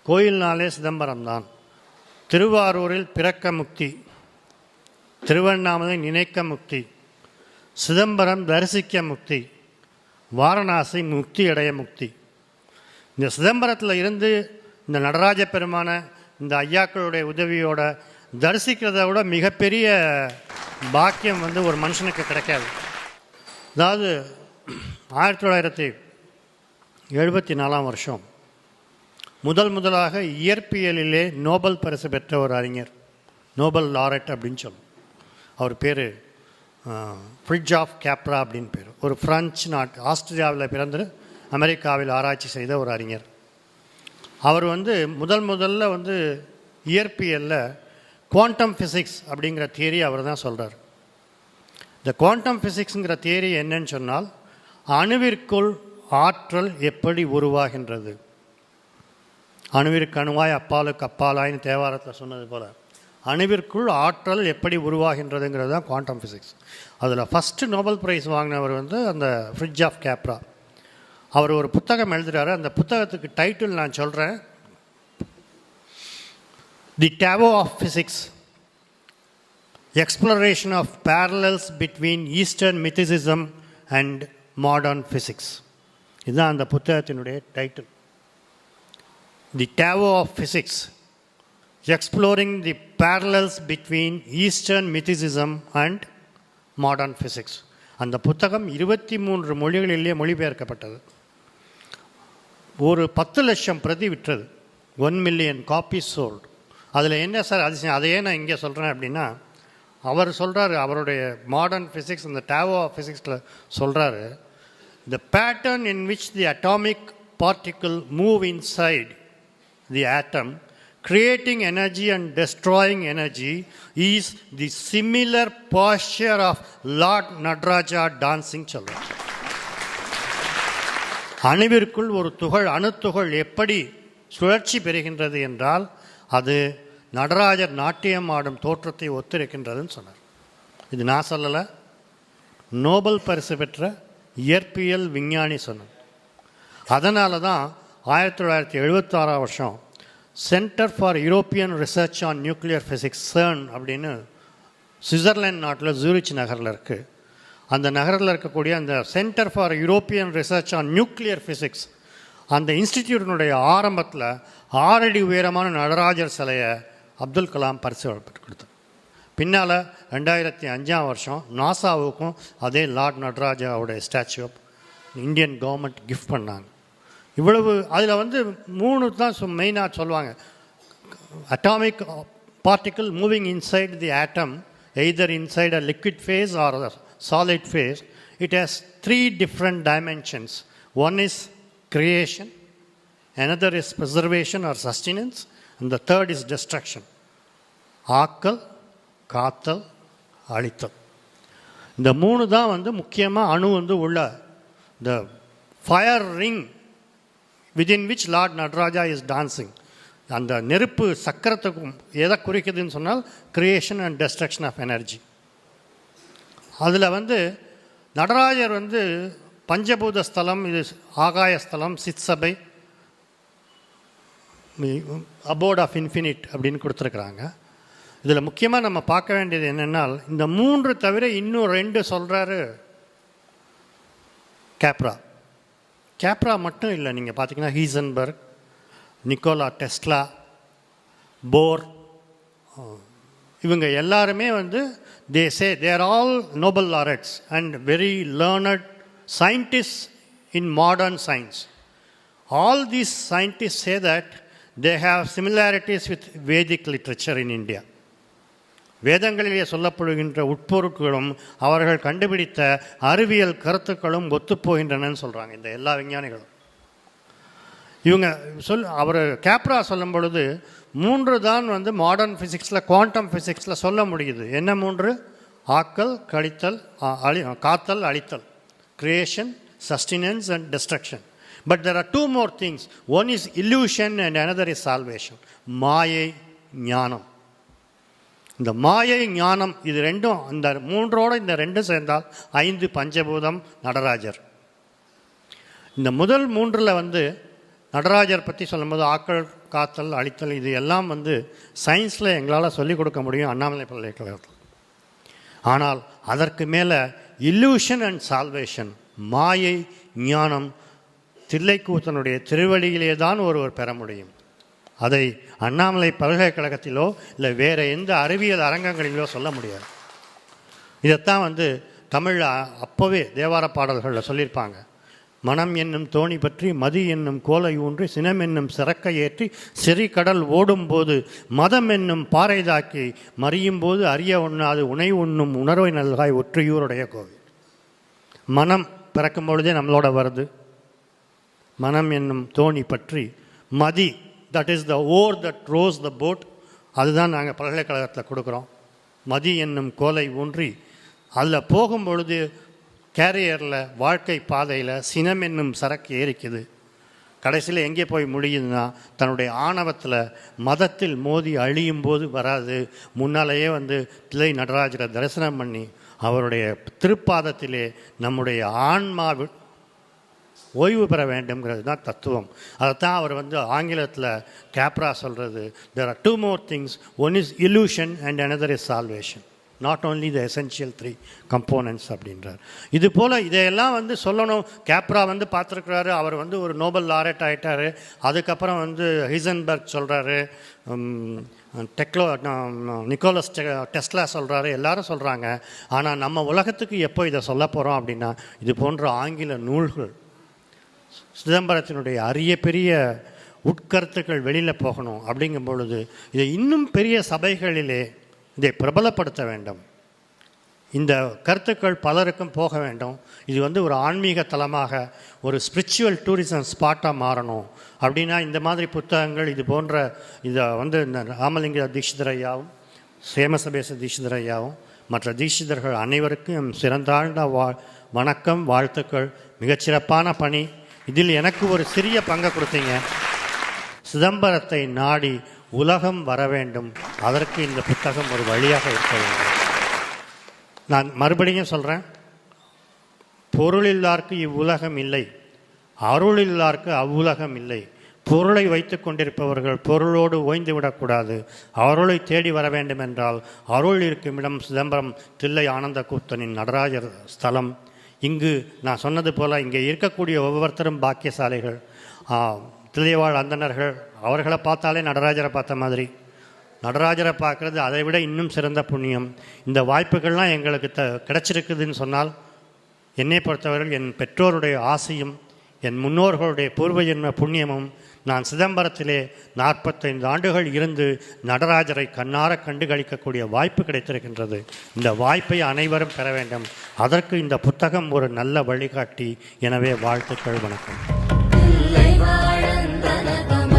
கோயில்னாலே சிதம்பரம் தான். திருவாரூரில் பிறக்க முக்தி, திருவண்ணாமலை நினைக்க முக்தி, சிதம்பரம் தரிசிக்க முக்தி, வாரணாசி முக்தி அடைய முக்தி. இந்த சிதம்பரத்தில் இருந்து இந்த நடராஜ பெருமான இந்த ஐயாக்களுடைய உதவியோட தரிசிக்கிறத விட மிகப்பெரிய பாக்கியம் ஒரு மனுஷனுக்கு கிடைக்காது. அதாவது 1974 வருஷம் முதலாக இயற்பியலிலே நோபல் பரிசு பெற்ற ஒரு அறிஞர், நோபல் லாரெட் அப்படின்னு சொல்லுவோம். அவர் பேர் ஃப்ரிட்ஜாஃப் கேப்ரா அப்படின்னு பேர். ஒரு ஃப்ரெஞ்சு நாட்டு, ஆஸ்திரேலியாவில் பிறந்து அமெரிக்காவில் ஆராய்ச்சி செய்த ஒரு அறிஞர். அவர் முதல்ல இயற்பியலில் குவாண்டம் ஃபிசிக்ஸ் அப்படிங்கிற தியரி அவர் தான் சொல்கிறார். இந்த குவாண்டம் ஃபிசிக்ஸுங்கிற தியரி என்னன்னு சொன்னால், அணுவிற்குள் ஆற்றல் எப்படி உருவாகின்றது, அணுவிற்கு அணுவாய் அப்பாலுக்கு அப்பாலாயின்னு தேவாரத்தில் சொன்னது போல் அணுவிற்குள் ஆற்றல் எப்படி உருவாகின்றதுங்கிறது தான் குவாண்டம் ஃபிசிக்ஸ். அதில் ஃபஸ்ட்டு நோபல் ப்ரைஸ் வாங்கினவர் அந்த ஃப்ரிட்ஜாஃப் கேப்ரா. அவர் ஒரு புத்தகம் எழுதுகிறாரு. அந்த புத்தகத்துக்கு டைட்டில் நான் சொல்கிறேன், the Tao of physics, exploration of parallels between eastern mysticism and modern physics. இதுதான் அந்த புத்தகத்தினுடைய title. The Tao of physics, exploring the parallels between eastern mysticism and modern physics. அந்த புத்தகம் 23 மொழிகளிலேயே மொழிபெயர்க்கப்பட்டது. ஒரு 10 லட்சம் பிரதி விற்றது. 1 மில்லியன் காப்பீஸ் சோல்டு. அதில் என்ன சார் அதிசயம், அதையே நான் இங்கே சொல்கிறேன் அப்படின்னா, அவர் சொல்கிறாரு, அவருடைய மாடர்ன் ஃபிசிக்ஸ் அந்த டாவோ ஆஃப் ஃபிசிக்ஸில் சொல்கிறாரு, the pattern in which the atomic particle move inside the atom creating energy and destroying energy is the similar posture of Lord Nataraja dancing சொல்றார். அணுவிற்குள் ஒரு துகள், அணுத்துகள் எப்படி சுழற்சி பெறுகின்றது என்றால் அது நடராஜர் நாட்டியம் ஆடும் தோற்றத்தை ஒத்திருக்கின்றதுன்னு சொன்னார். இது நான் சொல்லலை, நோபல் பரிசு பெற்ற இயற்பியல் விஞ்ஞானி சொன்னார். அதனால தான் 1976 வருஷம் centre for European research on nuclear physics, CERN அப்படின்னு சுவிட்சர்லாந்து நாட்டில் ஜூரிச் நகரில் இருக்குது. அந்த நகரில் இருக்கக்கூடிய அந்த centre for European research on nuclear physics, அந்த இன்ஸ்டிடியூட்டினுடைய ஆரம்பத்தில் 6 அடி உயரமான நடராஜர் சிலையை அப்துல் கலாம் பரிசு கொடுத்தார். பின்னால் 2005 வருஷம் நாசாவுக்கும் அதே லார்ட் நடராஜாவுடைய ஸ்டாச்சு இந்தியன் கவர்மெண்ட் கிஃப்ட் பண்ணாங்க. இவ்வளவு அதில் 3 தான் மெயினாக சொல்லுவாங்க. Atomic particle moving inside the atom, either inside a liquid phase or solid phase. It has 3 different dimensions. One is creation, another is preservation or sustenance, and the third is destruction. ஆக்கல், காத்தல், அழித்தல். இந்த 3 தான் முக்கியமாக அணு உள்ள the fire ring within which Lord Nataraja is dancing. அந்த நெருப்பு சக்கரத்துக்கும் எதை குறிக்குதுன்னு சொன்னால் creation and destruction of energy. அதில் நடராஜர் பஞ்சபூத ஸ்தலம், இது ஆகாயஸ்தலம், சித்சபை, அபோர்ட் ஆஃப் இன்ஃபினிட் அப்படின்னு கொடுத்துருக்குறாங்க. இதில் முக்கியமாக நம்ம பார்க்க வேண்டியது என்னென்னால், இந்த 3 தவிர இன்னும் 2 சொல்கிறாரு கேப்ரா. கேப்ரா மட்டும் இல்லை, நீங்கள் பார்த்தீங்கன்னா ஹீசன்பர்க், நிக்கோலா டெஸ்லா, போர், இவங்க எல்லாருமே they say they are all Nobel laureates and very learned scientists in modern science. All these scientists say that they have similarities with Vedic literature in India. வேதங்களிலே சொல்லப்படுகின்ற உட்பொருட்களும் அவர்கள் கண்டுபிடித்த அறிவியல் கருத்துக்களும் ஒத்துப்போகின்றனன்னு சொல்கிறாங்க இந்த எல்லா விஞ்ஞானிகளும். இவங்க அவர் கேப்ரா சொல்லும் பொழுது 3 தான் மாடர்ன் ஃபிசிக்ஸில், குவாண்டம் ஃபிசிக்ஸில் சொல்ல முடியுது. என்ன 3? ஆக்கல், கழித்தல், காத்தல், அழித்தல். Creation, sustenance and destruction. But there are 2 more things. One is illusion and another is salvation. மாயை, ஞானம். இந்த மாயை ஞானம் இது 2ம், இந்த 3ஓட இந்த 2 சேர்ந்தால் 5 பஞ்சபூதம் நடராஜர். இந்த முதல் 3ல் நடராஜர் பற்றி சொல்லும்போது ஆக்கள், காத்தல் அழித்தல் இது எல்லாம் வந்து சயின்ஸில் எங்களால் சொல்லிக் கொடுக்க முடியும் அண்ணாமலை பல்கலைக்கழகத்தில். ஆனால் அதற்கு மேலே இல்லூஷன் அண்ட் சால்வேஷன், மாயை ஞானம் தில்லைக்கூத்தனுடைய திருவடியிலே தான் ஒருவர் பெற முடியும். அதை அண்ணாமலை பல்கலைக்கழகத்திலோ இல்லை வேறு எந்த அறிவியல் அரங்கங்களிலோ சொல்ல முடியாது. இதைத்தான் வந்து தமிழில் அப்போவே தேவார பாடல்களில் சொல்லியிருப்பாங்க. மனம் என்னும் தோணி பற்றி மதி என்னும் கோலை ஊன்றி சினம் என்னும் சிறக்கை ஏற்றி சிறி கடல் ஓடும்போது மதம் என்னும் பாறை தாக்கி மறியும் போது அறிய உண்ணாது உணை உண்ணும் உணர்வை நல்காய் ஒற்றியூருடைய கோவில். மனம் பிறக்கும் பொழுதே நம்மளோட வருது. மனம் என்னும் தோணி பற்றி மதி, that is the oar that rows the boat, அதுதான் நாங்கள் பல்கலைக்கழகத்தில் கொடுக்குறோம். மதி என்னும் கோலை ஊன்றி அதில் போகும்பொழுது கேரியரில் வாழ்க்கை பாதையில் சினம் என்னும் சரக்கு ஏறிக்குது. கடைசியில் எங்கே போய் முடியுதுன்னா தன்னுடைய ஆணவத்தில் மதத்தில் மோதி அழியும் போது வராது, முன்னாலேயே வந்து தில்லை நடராஜரை தரிசனம் பண்ணி அவருடைய திருப்பாதத்திலே நம்முடைய ஆன்மா ஓய்வு பெற வேண்டும்ங்கிறது தான் தத்துவம். அதைத்தான் அவர் வந்து ஆங்கிலத்தில் கேப்ரா சொல்கிறது, there are two more things, one is illusion and another is salvation, not only the essential three components அப்படின்றார். இது போல் இதையெல்லாம் வந்து சொல்லணும். கேப்ரா வந்து பார்த்துருக்குறாரு, அவர் வந்து ஒரு நோபல் லாரெட் ஆகிட்டார். அதுக்கப்புறம் வந்து ஹைசன்பர்க் சொல்கிறாரு, நிக்கோலஸ் டெஸ்லா சொல்கிறாரு, எல்லாரும் சொல்கிறாங்க. ஆனால் நம்ம உலகத்துக்கு எப்போ இதை சொல்ல போகிறோம் அப்படின்னா இது போன்ற ஆங்கில நூல்கள், சிதம்பரத்தினுடைய அரிய பெரிய உட்கருத்துக்கள் வெளியில் போகணும். அப்படிங்கும் பொழுது இதை இன்னும் பெரிய சபைகளிலே இதை பிரபலப்படுத்த வேண்டும். இந்த கருத்துக்கள் பலருக்கும் போக வேண்டும். இது வந்து ஒரு ஆன்மீக தலமாக, ஒரு ஸ்பிரிச்சுவல் டூரிசம் ஸ்பாட்டாக மாறணும். அப்படின்னா இந்த மாதிரி புத்தகங்கள் இது போன்ற இதை வந்து இந்த ராமலிங்க தீட்சிதர் ஐயாவும் சேமசபேச தீட்சிதர் ஐயாவும் மற்ற தீட்சிதர்கள் அனைவருக்கும் சிறந்தாழ்ந்த வணக்கம், வாழ்த்துக்கள். மிகச்சிறப்பான பணி. இதில் எனக்கு ஒரு சிறிய பங்கை கொடுத்தீங்க. சிதம்பரத்தை நாடி உலகம் வர வேண்டும், அதற்கு இந்த புத்தகம் ஒரு வழியாக இருக்க வேண்டும். நான் மறுபடியும் சொல்கிறேன், பொருளில்லார்க்கு இவ்வுலகம் இல்லை, அருளில்லார்க்கு அவ்வுலகம் இல்லை. பொருளை வைத்து கொண்டிருப்பவர்கள் பொருளோடு ஓய்ந்து விடக்கூடாது. அருளை தேடி வர வேண்டும் என்றால் அருள் இருக்கும் இடம் சிதம்பரம் தில்லை ஆனந்த கூத்தனின் நடராஜர் ஸ்தலம். இங்கு நான் சொன்னது போல் இங்கே இருக்கக்கூடிய ஒவ்வொருத்தரும் பாக்கியசாலிகள். தில்லைவாழ் அந்தணர்கள், அவர்களை பார்த்தாலே நடராஜரை பார்த்த மாதிரி. நடராஜரை பார்க்குறது அதை விட இன்னும் சிறந்த புண்ணியம். இந்த வாய்ப்புகள்லாம் எங்களுக்கு கிடைச்சிருக்குதுன்னு சொன்னால் என்னை பொறுத்தவரையில் என் பெற்றோருடைய ஆசையும் என் முன்னோர்களுடைய பூர்வ ஜென்ம புண்ணியமும், நான் சிதம்பரத்திலே 45 ஆண்டுகள் இருந்து நடராஜரை கண்ணார கண்டு கழிக்கக்கூடிய வாய்ப்பு கிடைத்திருக்கின்றது. இந்த வாய்ப்பை அனைவரும் பெற வேண்டும். அதற்கு இந்த புத்தகம் ஒரு நல்ல வழிகாட்டி. எனவே வாழ்த்துக்கள், வணக்கம்.